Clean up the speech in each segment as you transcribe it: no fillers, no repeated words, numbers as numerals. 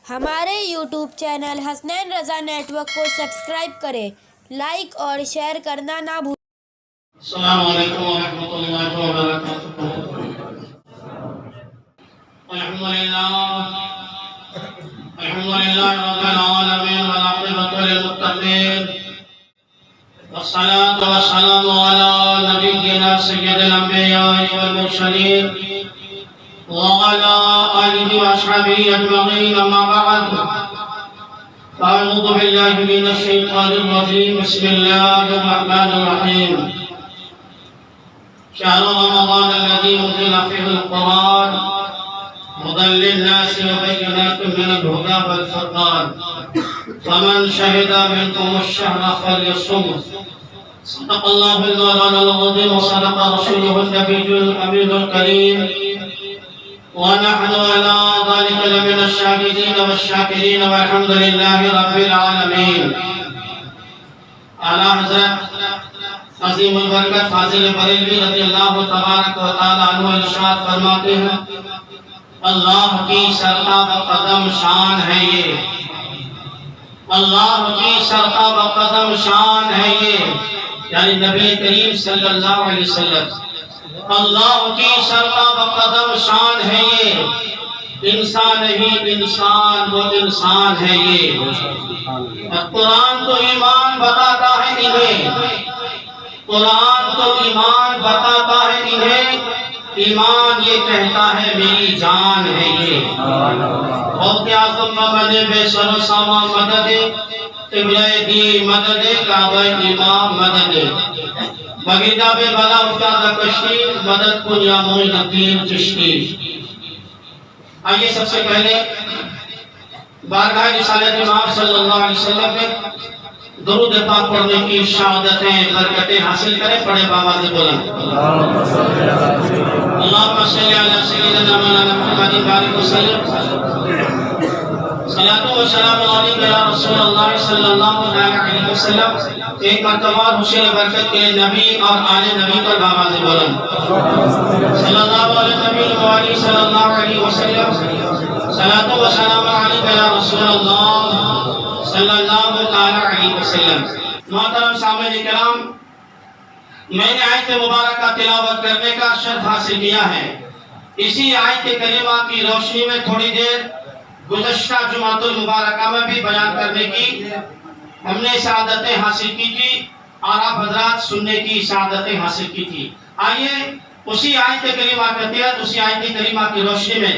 ہمارے YouTube channel Hasnain رضا net work کو subscribe کریں، لائک اور شیئر کرنا نہ بھولیں۔ السلام علیکم ورحمۃ اللہ وبرکاتہ۔ الحمدللہ رب العالمین والعاقبۃ للمتقین، والصلاة والسلام علی نبینا سید الانبیاء والمرسلین وعلی آلہ واصحابہ اجمعین، اما بعد فاعوذ باللہ من الشیطان الرجیم، بسم اللہ الرحمن الرحیم۔ شهر رمضان الذي أنزل فيه القرآن هدى للناس وبينات من الهدى والفرقان فمن شهد منكم الشهر فليصمه، صدق الله المولانا العظيم وصدق رسوله النبي الأمين الكريم، ونحن على ذلك لمن الشاهدين والشاكرين والحمد لله رب العالمين۔ اعلیٰ حضرت عظیم البرکت فاضل بریلوی رضی اللہ تبارک و تعالیٰ عنہ ارشاد فرماتے ہیں، اللہ کی سرتاب قدم شان ہے یہ، اللہ کی سرتاب قدم شان ہے یہ، یعنی نبی کریم صلی اللہ علیہ وسلم، اللہ کی سرتاب قدم شان ہے یہ، انسان ہی انسان وہ انسان ہے یہ۔ قرآن تو ایمان بتاتا ہے انہیں، قرآن تو ایمان بتاتا ہے انہیں، ایمان یہ کہتا ہے میری جان ہے یہ۔ غوث اعظم محمد بے سر و سامان مدد، قبلہ دی مدد، کعبہ امام مدد، بگیدہ بے بلا افتادہ کشتی، مدد کن یا معین الدین چشتی۔ آئیے سب سے پہلے بارگاہ رسالت امام صلی اللہ علیہ وسلم میں درود پاک پڑھنے کی شہادتیں برکتیں حاصل کریں۔ پڑھے بآواز بلند، اللہم صلی علی سیدنا مولانا محمد بارک وسلم، صلاۃ و سلام علیک یا رسول اللہ صلی اللہ علیہ وسلم۔ ایک مرتبہ حسین برکت کے نبی اور آل نبی پر بآواز بلند، صلی اللہ علیہ نبی وآلہ صلی اللہ علیہ وسلم، صلاۃ و سلام علیک یا رسول اللہ صلی اللہ علیہ وسلم۔ محترم سامعین کرام، میں نے آیت مبارکہ تلاوت کرنے کا شرف حاصل کیا ہے۔ اسی آیت کریمہ کی روشنی میں تھوڑی دیر گزشتہ جمعۃ المبارکہ میں بھی بیان کرنے کی ہم نے سعادتیں حاصل کی تھی، اور آپ حضرات سننے کی سعادتیں حاصل کی تھی۔ آئیے اسی آیت کریمہ کے تحت، اسی آیت کریمہ کی روشنی میں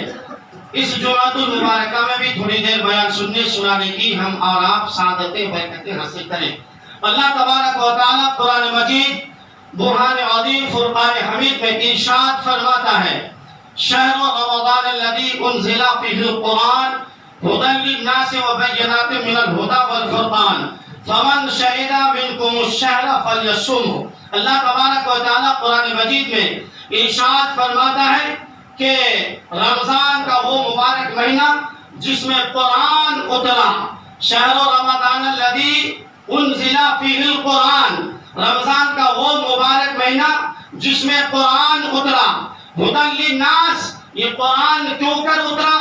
اس جمعۃ المبارکہ میں بھی تھوڑی دیر بیان سننے سنانے کی ہم اور آپ سعادتیں برکتیں حاصل کریں۔ اللہ تبارک و تعالیٰ قرآن مجید برہان عظیم فرقان حمید میں ارشاد فرماتا ہے، شہر رمضان الذی انزل فیہ القرآن ہدی للناس وبینات من الہدی والفرقان فمن شہد منکم الشہر فلیصمہ۔ اللہ تبارک و تعالیٰ قرآن مجید میں ارشاد فرماتا ہے کہ رمضان کا وہ مبارک مہینہ جس میں قرآن اترا، شہر رمضان الذی انزل فیہ القرآن، رمضان کا وہ مبارک مہینہ جس میں قرآن اترا، ہدی للناس، یہ قرآن کیوں کر اترا،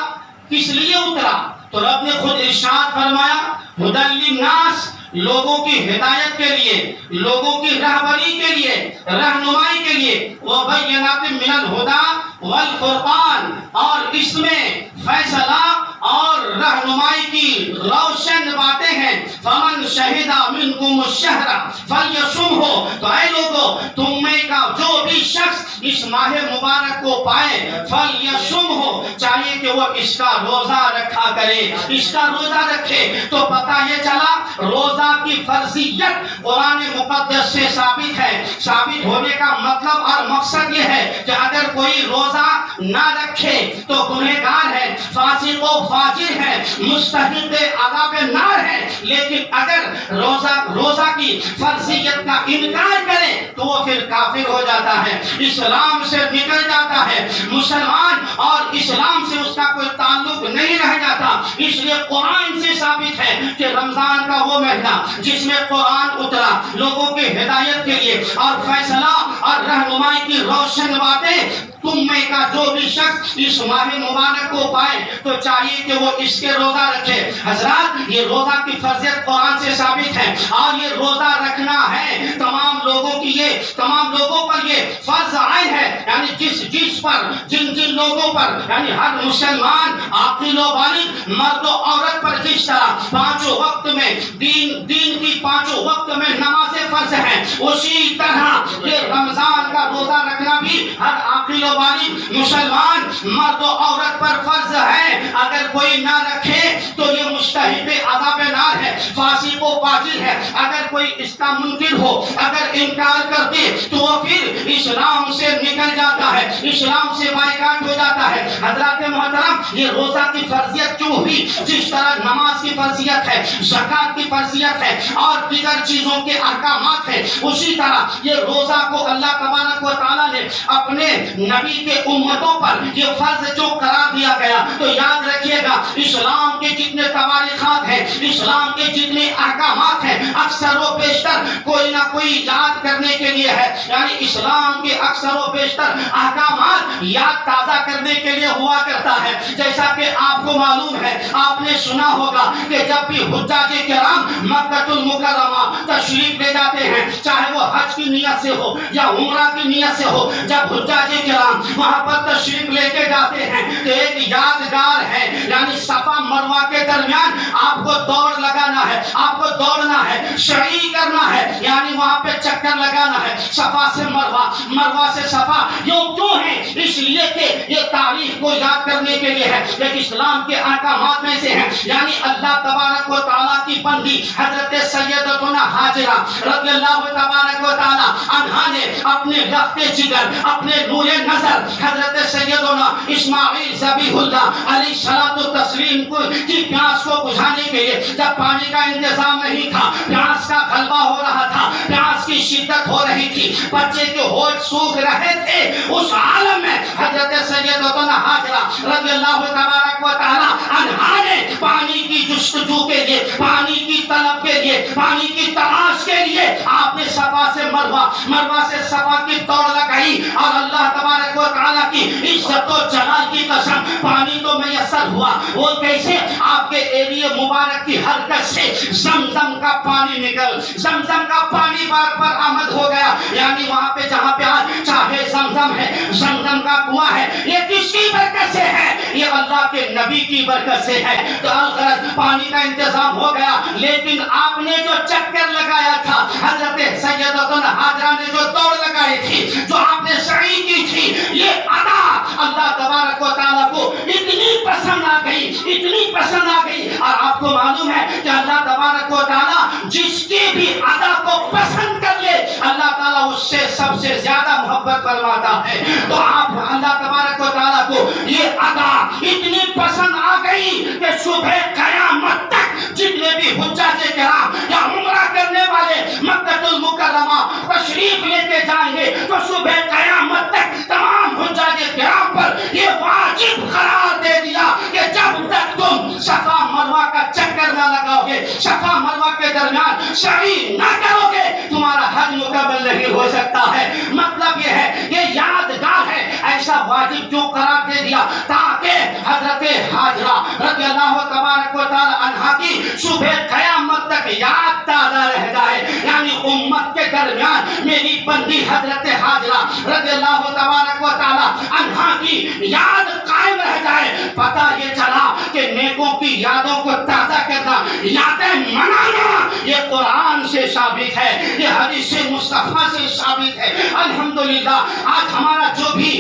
کس لیے اترا؟ تو رب نے خود ارشاد فرمایا، ہدی للناس، لوگوں کی ہدایت کے لیے، لوگوں کی رہبری کے لیے، رہنمائی کے لیے، وبینات من الہدی والفرقان، اور اس میں فیصلہ اور رہنمائی کی روشن باتیں ہیں۔ فمن شہد منکم الشہر فلیصمہ، تو اے لوگو تم میں کا جو بھی شخص اس ماہ مبارک کو پائے، فلیصمہ، چاہیے کہ وہ اس کا روزہ رکھا کرے، اس کا روزہ رکھے۔ تو پتہ یہ چلا روزہ کی فرضیت قرآن مقدس سے ثابت ہے۔ ثابت ہونے کا مطلب اور مقصد یہ ہے کہ اگر کوئی روزہ نہ رکھے تو گنہگار ہے، فاسق و فاجر ہے، مستحق عذاب نار ہے، لیکن اگر روزہ کی فرضیت کا انکار کرے تو وہ پھر کافر ہو جاتا ہے، اسلام سے نکل جاتا ہے، مسلمان اور اسلام سے اس کا کوئی تعلق نہیں رہ جاتا۔ اس لیے قرآن سے ثابت ہے کہ رمضان کا وہ مہینہ جس میں قرآن اترا لوگوں کی ہدایت کے لیے اور فیصلہ اور رہنمائی کی روشن باتیں تم میں کا جو بھی شخص اس ماہ مبارک کو پائے تو چاہیے کہ وہ اس کے روزہ رکھے۔ حضرات یہ روزہ کی فرضیت قرآن سے ثابت ہے اور یہ روزہ رکھنا ہے تمام لوگوں پر یہ فرض عین ہے، یعنی جس پر جن لوگوں پر یعنی ہر مسلمان عاقل و بالغ مرد و عورت پر جس طرح پانچوں وقت میں دین کی پانچوں وقت میں نمازیں فرض ہیں، اسی طرح یہ رمضان کا روزہ رکھنا بھی ہر عاقل و بالغ مسلمان مرد و عورت پر فرض ہے۔ اگر کوئی نہ رکھے تو یہ مستحق عذاب نار ہے، فاسق و فاجر ہے۔ اگر کوئی اس کا منکر ہو، اگر انکار کر دے تو وہ پھر اسلام سے نکل جاتا ہے، اسلام سے بائیکاٹ ہو جاتا ہے۔ حضرات محترم یہ روزہ کی فرضیت کیوں ہوئی؟ جس طرح نماز کی فرضیت ہے، زکات کی فرضیت ہے اور دیگر چیزوں کے احکامات ہیں، اسی طرح یہ روزہ کو اللہ تبارک و تعالیٰ نے اپنے نبی کے امتوں پر یہ فرض جو قرار دیا گیا تو یاد رکھیے گا اسلام کے جتنے تواریخات ہیں، اسلام کے جتنے احکامات ہیں، اکثر و بیشتر کوئی نہ کوئی یاد کرنے کے لیے ہے، یعنی اسلام کے اکثر و بیشتر احکامات یاد تازہ کرنے کے لیے ہوا کرتا ہے۔ جیسا کہ آپ کو معلوم ہے، آپ نے سنا ہوگا کہ جب بھی حجاج کرام مکہ المکرمہ تشریف لے جاتے ہیں، چاہے وہ حج کی نیت سے ہو یا عمرہ کی نیت سے ہو، جب حجاج کرام وہاں پر تشریف لے کے جاتے ہیں تو ایک یادگار ہے، یعنی صفا مروہ کے درمیان آپ کو دوڑ لگانا ہے، آپ کو دوڑنا ہے، سعی کرنا ہے، یعنی وہاں پہ چکر لگانا ہے، صفا سے مروہ، مروہ سے صفا۔ یہ کیوں ہے؟ اس لیے کہ یہ تاریخ کو یاد کرنے کے لیے ہے، یہ اسلام کے احکامات میں سے ہیں، یعنی اللہ تبارک و تعالیٰ کی بندی حضرت سیدتنا حاجرہ رضی اللہ تبارک و تعالیٰ عنہا نے اپنے رخت جگر، اپنے نور نظر حضرت سیدنا اسماعیل ذبیح اللہ علیہ الصلوۃ والتسلیم کی پیاس کو بجھانے کے لیے، جب پانی کا انتظام نہیں تھا، پیاس کا غلبہ ہو رہا تھا، پیاس کی شدت ہو رہی تھی، بچے کے ہونٹ سوکھ رہے تھے، اس عالم میں حضرت سیدتنا حاجرہ رضی اللہ تبارک و تعالیٰ عنہا نے پانی کی جستجو کے لیے، پانی کی طلب کے لیے، پانی کی تلاش کے لیے آپ نے صفا سے مروہ، مروہ سے صفا کی دوڑ لگائی، اور اللہ تبارک و تعالیٰ کی عزت و جلال کی قسم پانی تو میسر ہوا۔ وہ کیسے؟ آپ کے ایریے مبارک کی حرکت سے زمزم کا پانی نکل، زمزم کا پانی بار بار آمد ہو گیا، یعنی وہاں پہ جہاں پہ آج چاہے زمزم ہے، زمزم کا کنواں ہے، یہ کس کی برکت سے ہے؟ یہ اللہ کے نبی کی برکت سے ہے۔ تو الغرض پانی کا انتظام ہو گیا، لیکن آپ نے جو چکر لگایا تھا، حضرت سیدتنا حاجرہ نے جو دوڑ لگائی تھی، جو آپ نے سعی کی تھی، یہ ادا اللہ تبارک و تعالیٰ کو اتنی پسند آ گئی، اتنی پسند آ گئی، اور آپ کو معلوم ہے کہ اللہ تبارک و تعالیٰ جس کی بھی ادا کو پسند کر لے اللہ تعالیٰ اس سے سب سے زیادہ محبت فرماتا ہے۔ تو آپ اللہ تبارک و تعالیٰ کو یہ ادا اتنی پسند آ گئی کہ صبح قیامت تک جتنے بھی حجاج کرام یا عمرہ کرنے والے مکہ المکرمہ تشریف لے کے جائیں گے تو صبح قیامت تک تمام حجاج کرام پر یہ واجب قرار دے دیا کہ جب تک تم صفا مروہ کا چکر نہ لگاؤ گے، صفا مروہ کے درمیان سعی نہ کرو گے، تمہارا حج مکمل نہیں ہو سکتا ہے۔ مطلب یہ ہے، یہ یادگار ہے، ایسا واجب کیوں قرار دے دیا؟ تاکہ حضرت حاجرہ رضی اللہ تبارک و تعالی عنہا کی صبح قیامت تک یاد تازہ رہ جائے، یعنی امت کے درمیان میری بندی حضرت حاجرہ رضی اللہ تبارک و تعالی عنہا کی یاد قائم رہ جائے۔ پتہ یہ چلا کہ نیکوں کی یادوں کو تازہ کرنا، یادیں منانا، یہ قرآن سے ثابت ہے، یہ حدیث مصطفیٰ سے ثابت ہے۔ الحمدللہ آج ہمارا جو بھی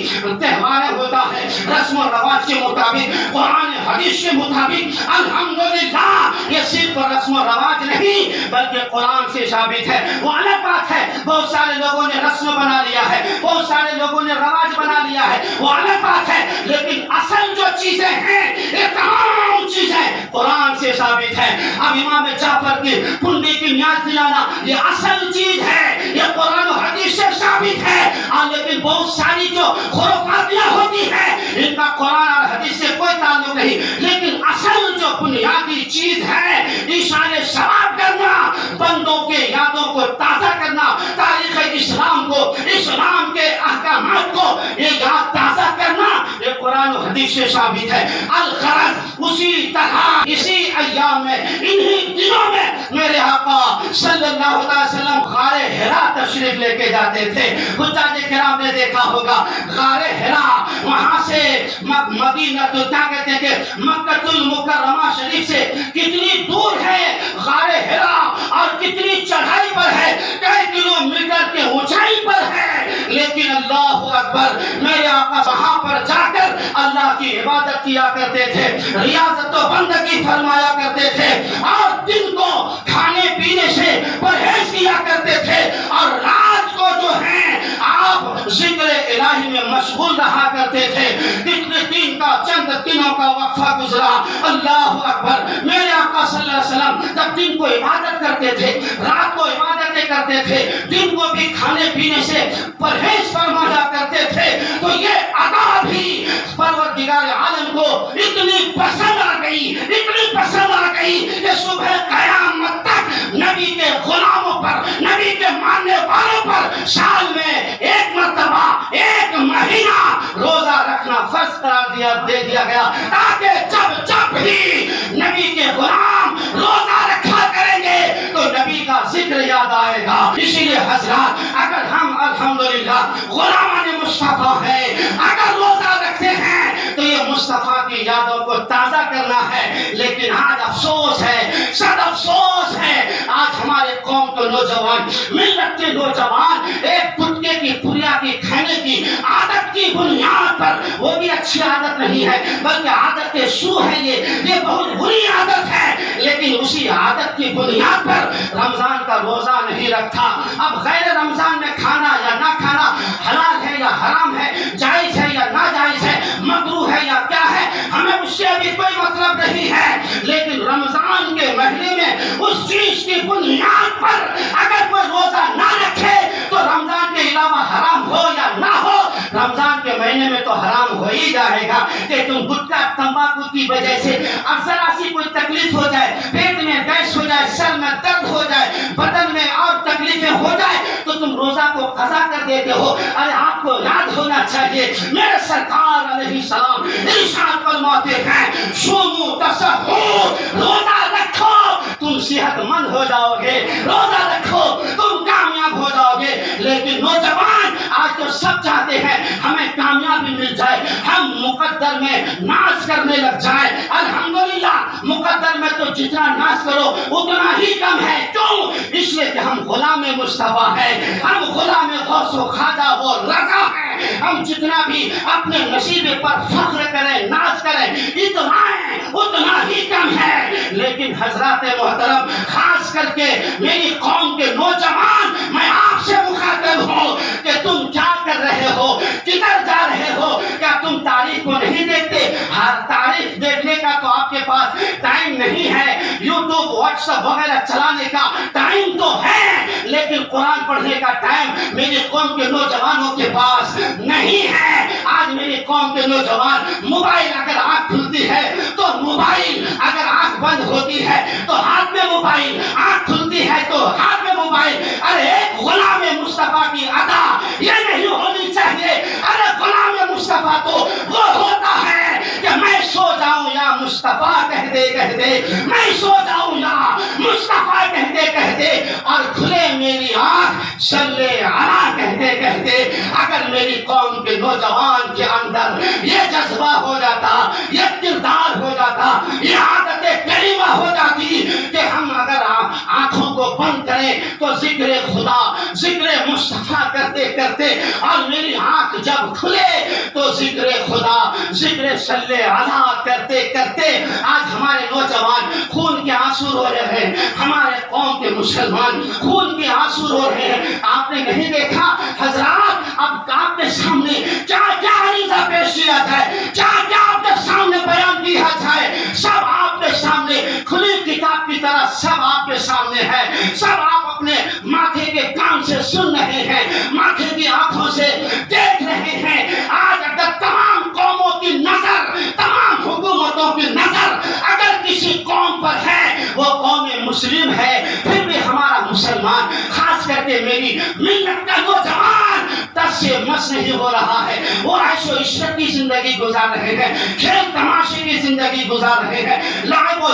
تہوار ہوتا ہے رسم و رواج کے مطابق، قرآن حدیث کے مطابق، الحمدللہ یہ صرف رسم و رواج نہیں بلکہ قرآن سے ثابت ہے۔ وہ الگ بات ہے بہت سارے لوگوں نے رسم بنا لیا ہے، بہت سارے لوگوں نے رواج بنا لیا ہے، وہ الگ بات ہے، لیکن اصل جو چیزیں ہیں یہ تمام چیزیں قرآن سے ثابت ہے۔ اب امام جعفر کی کنڈی کی نیاز دلانا یہ اصل چیز ہے، یہ قرآن و حدیث سے ثابت ہے، لیکن بہت ساری جو خرافاتیاں ہوتی ہیں ان کا قرآن اور حدیث سے کوئی تعلق نہیں، لیکن اصل جو یہ یاد تازہ کرنا یہ قرآن و حدیث سے ثابت ہے. الغرض اسی طرح اسی ایام میں انہی دنوں میں میرے آقا صلی اللہ علیہ وسلم غار حرا تشریف لے کے جاتے تھے. حجاج کرام نے دیکھا ہوگا غار حرا وہاں سے مدینہ تو کیا کہتے ہیں کہ مکہ المکرمہ شریف سے کتنی دور ہے غار حرا اور کتنی چڑھائی پر ہے, کئی کلومیٹر کے اونچائی پر ہے. لیکن اللہ اکبر میرے آقا وہاں پر جا کر اللہ کی عبادت کیا کرتے تھے, ریاضت و بندگی فرمایا کرتے تھے اور دن کو کھانے پینے سے پرہیز کیا کرتے تھے اور رات کو جو ہے آپ ذکر الہی میں مشغول رہا کرتے تھے. کتنے دن کا چند دنوں کا وقفہ گزرا. اللہ اکبر میرے آقا صلی اللہ علیہ وسلم جب دن کو عبادت کرتے تھے, رات کو عبادتیں کرتے تھے, دن کو بھی کھانے پینے سے پرہیز فرمایا کرتے تھے, تو یہ ادا بھی پروردگار عالم کو اتنی پسند آ گئی, اتنی پسند آ گئی کہ صبح قیامت تک نبی کے غلاموں پر, نبی کے ماننے والوں پر سال میں ایک مرتبہ ایک مہینہ روزہ رکھنا فرض قرار دے دیا گیا, تاکہ جب بھی نبی کے غلام روزہ رکھا کریں گے تو نبی کا ذکر یاد آئے گا. اسی لیے حضرات اگر ہم الحمدللہ غلامان مصطفیٰ ہیں, اگر روزہ رکھتے ہیں تو یہ مصطفیٰ کی یادوں کو تازہ کرنا ہے. لیکن آج افسوس ہے, صد افسوس ہے, آج ہمارے قوم کے نوجوان, ملت کے نوجوان ایک گٹکے کی پریا کی کھانے کی عادت کی بنیاد پر, وہ بھی اچھی عادت نہیں ہے بلکہ عادت سو ہے, یہ بہت بری عادت ہے, لیکن اسی عادت کی بنیاد پر رمضان کا روزہ نہیں رکھتا. اب غیر رمضان میں کھانا یا نہ کھانا حلال ہے یا حرام ہے, جائز ہے یا ناجائز ہے, مکروہ ہے یا کیا ہے, ہمیں اس سے ابھی کوئی مطلب نہیں ہے. لیکن رمضان کے مہینے میں اس چیز کی بنیاد پر اگر کوئی روزہ نہ رکھے تو رمضان کے علاوہ حرام ہو یا نہ ہو, رمضان کے مہینے میں تو حرام ہو ہی جائے گا. کہ تم گٹکا تمباکو کی وجہ سے اب ذرا سی کوئی تکلیف ہو جائے, پیٹ میں گیس ہو جائے, سر میں درد ہو جائے, بدن میں اور تکلیفیں ہو جائے تو تم روزہ کو قضا کر دیتے ہو. ارے آپ کو یاد ہونا چاہیے میرے سرکار علیہ السلام ارشاد فرماتے ہیں صوموا تصحوا, روزہ رکھو تم صحت مند ہو جاؤ گے, روزہ رکھو تم کامیاب ہو جاؤ گے. لیکن نوجوان آج تو سب چاہتے ہیں ہمیں کامیابی مل جائے, ہم مقدر میں ناز کرنے لگ جائیں. الحمدللہ مقدر میں تو جتنا ناز کرو اتنا ہی کم ہے. کیوں؟ اس لیے کہ ہم غلام مصطفیٰ ہیں, ہم غلام غوث و خواجہ و رضا ہیں. ہم جتنا بھی اپنے نصیبے پر فخر کریں, ناز کریں, اتنا ہی کم ہے. لیکن حضرات محترم, خاص کر کے میری قوم کے نوجوان, میں آپ سے مخاطب ہوں کہ تم کیا کر رہے ہو, کدھر جا رہے ہو؟ کیا تم تاریخ کو نہیں دیکھتے؟ ہر تاریخ دیکھنے کا تو آپ کے پاس ٹائم نہیں ہے, یوٹیوب واٹس ایپ وغیرہ چلانے کا ٹائم تو ہے, لیکن قرآن پڑھنے کا ٹائم میری قوم کے نوجوانوں کے پاس نہیں ہے. آج میری قوم کے نوجوان موبائل اگر آنکھ کھلتی ہے تو موبائل, اگر آنکھ بند ہوتی ہے تو ہاتھ میں موبائل, آنکھ کھلتی ہے تو ہاتھ میں موبائل. ارے ایک غلام مصطفیٰ کی ادا یہ نہیں ہونی چاہیے. ارے غلام مصطفیٰ تو وہ ہوتا ہے کہ میں سو جاؤں یا مصطفیٰ کہتے کہتے, میں سو جاؤں یا مصطفیٰ کہتے کہتے, اور کھلے میری آنکھ صلی علی کہتے کہتے. اگر میری قوم کے نوجوان کے اندر یہ جذبہ ہو جاتا, یہ کردار ہو جاتا, یہ عادت کریمہ ہو جاتی کہ ہم اگر آنکھوں کو بند کریں تو ذکر خدا, ذکر مصطفیٰ کرتے کرتے, اور میری آنکھ جب کھلے تو ذکر خدا, ذکر صلی علی کرتے کرتے, آج ہمارے نوجوان خون کے آنسو رو رہے ہیں, ہمارے قوم کے مسلمان خون کے آنسو رو رہے ہیں. آپ نے نہیں دیکھا حضرات, اب آپ کے سامنے کیا کیا عریضہ پیش کیا جائے, کیا کیا آپ کے سامنے بیان کیا جائے, سب آپ کے سامنے کھلی کتاب کی طرح سب آپ کے سامنے ہے. سب آپ اپنے ماتھے کے کان سے سن رہے ہیں, ماتھے کی آنکھوں سے دیکھ رہے ہیں. آج اگر تمام قوموں کی نظر, تمام حکومتوں کی نظر اگر کسی قوم پر ہے, وہ قوم مسلم ہے. پھر بھی ہمارا مسلمان, خاص کر کے میری ملت کا نوجوان تس سے مس نہیں ہو رہا ہے، وہ عیش و عشرت کی زندگی گزار رہے ہیں، کھیل تماشے کی زندگی گزار رہے ہیں، لعب و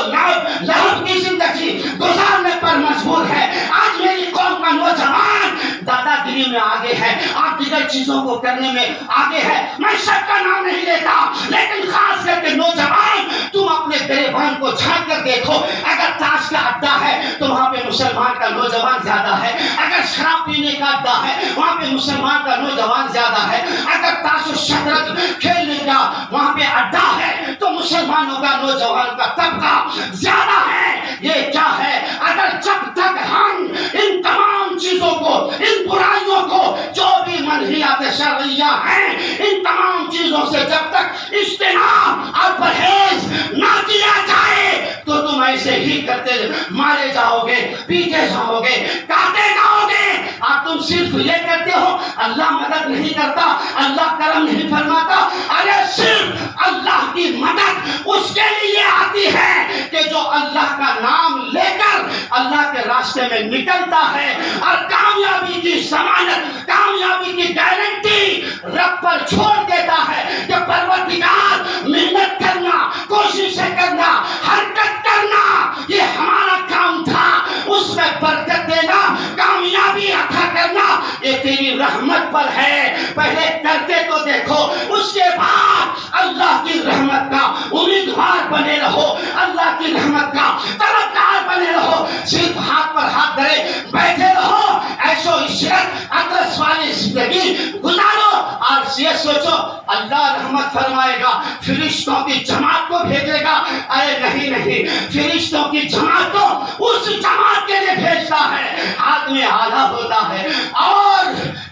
لہو کی زندگی گزارنے پر مجبور ہے۔ آج میری قوم کا نوجوان دادا گیری میں آگے ہے، آپ دیگر چیزوں کو کرنے میں آگے ہے۔ میں سب کا نام نہیں لیتا، لیکن خاص کر کے نوجوان تم اپنے گریبان کو جھانک کر دیکھو، اگر تاش کا اڈا ہے تو وہاں پہ مسلمان کا نوجوان زیادہ ہے، اگر شراب پینے کا اڈا ہے وہاں پہ مسلمان کا نوجوان زیادہ ہے، اگر تاش و شطرنج کھیلنے کا وہاں پہ اڈا ہے تو مسلمانوں کا نوجوان کا طبقہ زیادہ ہے۔ یہ کیا ہے؟ اگر جب تک ہم ان تمام چیزوں کو، ان برائیوں کو، جو بھی منہیات شرعیہ ہیں، ان تمام چیزوں سے جب تک اجتناب اور پرہیز نہ کیا جائے تو تم ایسے ہی کرتے مارے جاؤ گے، پیٹے جاؤ گے، کاٹے جاؤ گے۔ اور تم صرف یہ کرتے ہو اللہ مدد نہیں کرتا، اللہ کرم نہیں فرماتا۔ ارے صرف اللہ کی مدد اس کے لیے آتی ہے کہ جو اللہ کا نام لے کر اللہ کے راستے میں نکلتا ہے اور کامیابی کی ضمانت، کامیابی کی گارنٹی رب پر چھوڑ دیتا ہے کہ پروردگار محنت کرنا، کوششیں کرنا، حرکت کرنا، یہ ہمارا کام تھا، اس میں برکت دینا، کامیابی عطا کرنا، یہ تیری رحمت پر ہے، پہلے کرتے تو دیکھو، اس کے بعد اللہ کی رحمت کا امیدوار بنے رہو، اللہ کی رحمت کا طلبگار بنے رہو۔ صرف ہاتھ پر ہاتھ دھرے بیٹھے رہو، عیش و عشرت عطرس والی زندگی گزارو اور یہ سوچو اللہ رحمت فرمائے گا، فرشتوں کی جماعت کو بھیجے گا۔ ارے نہیں نہیں، فرشتوں کی جماعت کو اس جماعت کے لیے بھیجتا ہے، ہاتھ میں آلہ ہوتا ہے اور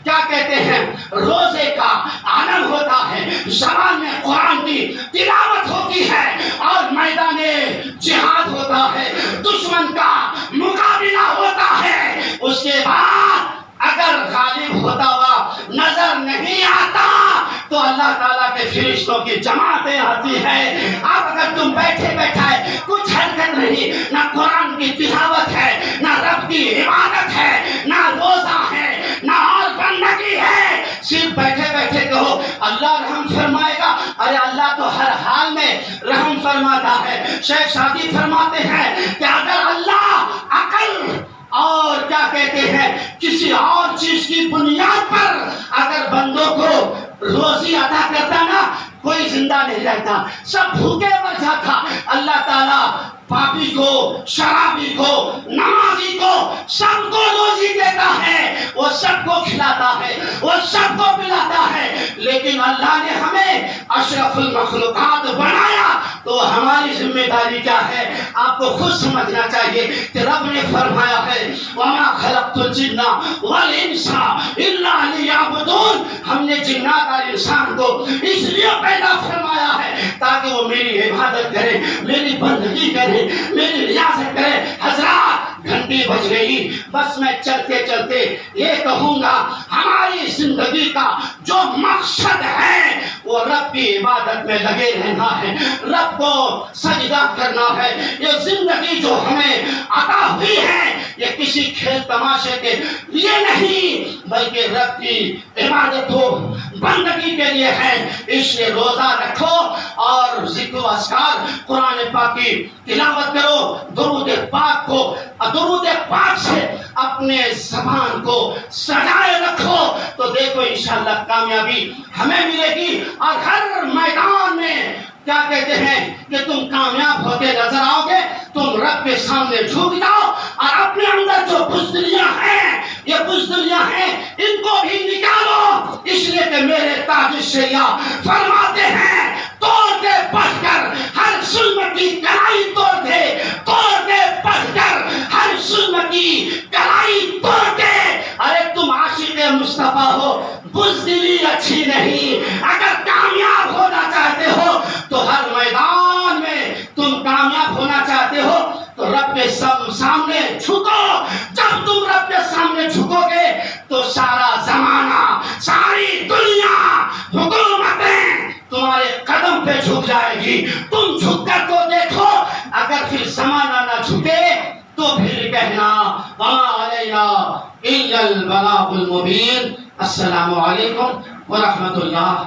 کیا کہتے ہیں روزے کا عالم ہوتا ہے، زبان میں قرآن کی تلاوت ہوتی ہے اور میدان جہاد ہوتا ہے، دشمن کا مقابلہ ہوتا ہے۔ اس کے بعد اگر غالب ہوتا ہوا نظر نہیں آتا تو اللہ تعالیٰ کے فرشتوں کی جماعتیں آتی ہے۔ اب اگر تم بیٹھے بیٹھائے کچھ حرکت نہیں، نہ قرآن کی تلاوت ہے، نہ رب کی عبادت ہے، نہ روزہ ہے، نہ اور بندگی ہے، صرف بیٹھے بیٹھے کہو اللہ رحم فرمائے گا۔ ارے اللہ تو ہر حال میں رحم فرماتا ہے۔ شیخ شادی فرماتے ہیں کہ اگر اللہ عقل اور کیا کہتے ہیں کسی اور چیز کی بنیاد پر اگر بندوں کو روزی عطا کرتا نا، کوئی زندہ نہیں رہتا، سب بھوکے مر جاتا۔ اللہ تعالیٰ پاپی کو، شرابی کو، نمازی کو، سب کو روزی دیتا ہے، وہ سب کو کھلاتا ہے، وہ سب کو پلاتا ہے۔ لیکن اللہ نے ہمیں اشرف المخلوقات بنایا تو ہماری ذمہ داری کیا ہے؟ آپ کو خود سمجھنا چاہیے کہ رب نے فرمایا ہے وَمَا خَلَقْتُ الْجِنَّ وَالْإِنسَ إِلَّا لِيَعْبُدُونِ، ہم نے جنات اور انسان کو اس لیے پیدا فرمایا ہے تاکہ وہ میری عبادت کرے، میری بندگی کرے، میری ریاضت کرے۔ حضرات گھنٹی بج گئی، بس میں چلتے چلتے یہ کہوں گا ہماری زندگی کا جو مقصد ہے وہ رب کی عبادت میں لگے رہنا ہے، رب کو سجدہ کرنا ہے۔ یہ زندگی جو ہمیں عطا ہوئی ہے یہ کسی کھیل تماشے کے لیے نہیں بلکہ رب کی عبادت و بندگی کے لیے ہے۔ اس لیے روزہ رکھو اور ذکر و اذکار قرآن پاک کی تلاوت کرو، درود پاک کو، درود پاک سے اپنے زبان کو سجائے رکھو تو دیکھو انشاءاللہ کامیابی ہمیں ملے گی۔ اور ہر میدان میں کیا کہتے ہیں کہ تم کامیاب ہوتے نظر آؤ گے، تم رب کے سامنے جھک جاؤ اور اپنے اندر جو بزدلیاں ہیں، یہ بزدلیاں ہیں، ان کو بھی نکالو۔ اس لیے کہ میرے تاج الشریعہ فرماتے ہیں توڑ دے پڑھ کر ہر ظلم کی کلائی توڑ دے، توڑ دے پڑھ کر ہر ظلم کی کلائی توڑ دے۔ ارے تم عاشق مصطفیٰ ہو، بزدلی اچھی نہیں۔ اگر کامیاب ہونا چاہتے ہو تو ہر میدان میں تم کامیاب ہونا چاہتے ہو تو رب کے سامنے جھکو۔ جب تم رب کے سامنے جھکو گے تو سارا زمانہ، ساری دنیا، حکومتیں تمہارے قدم پہ جھک جائے گی۔ تم جھک کر تو دیکھو، اگر پھر زمانہ نہ جھکے تو پھر کہنا وَمَا عَلَيْنَا إِلَّا الْبَلَاغُ الْمُبِينُ۔ السلام علیکم ورحمۃ اللہ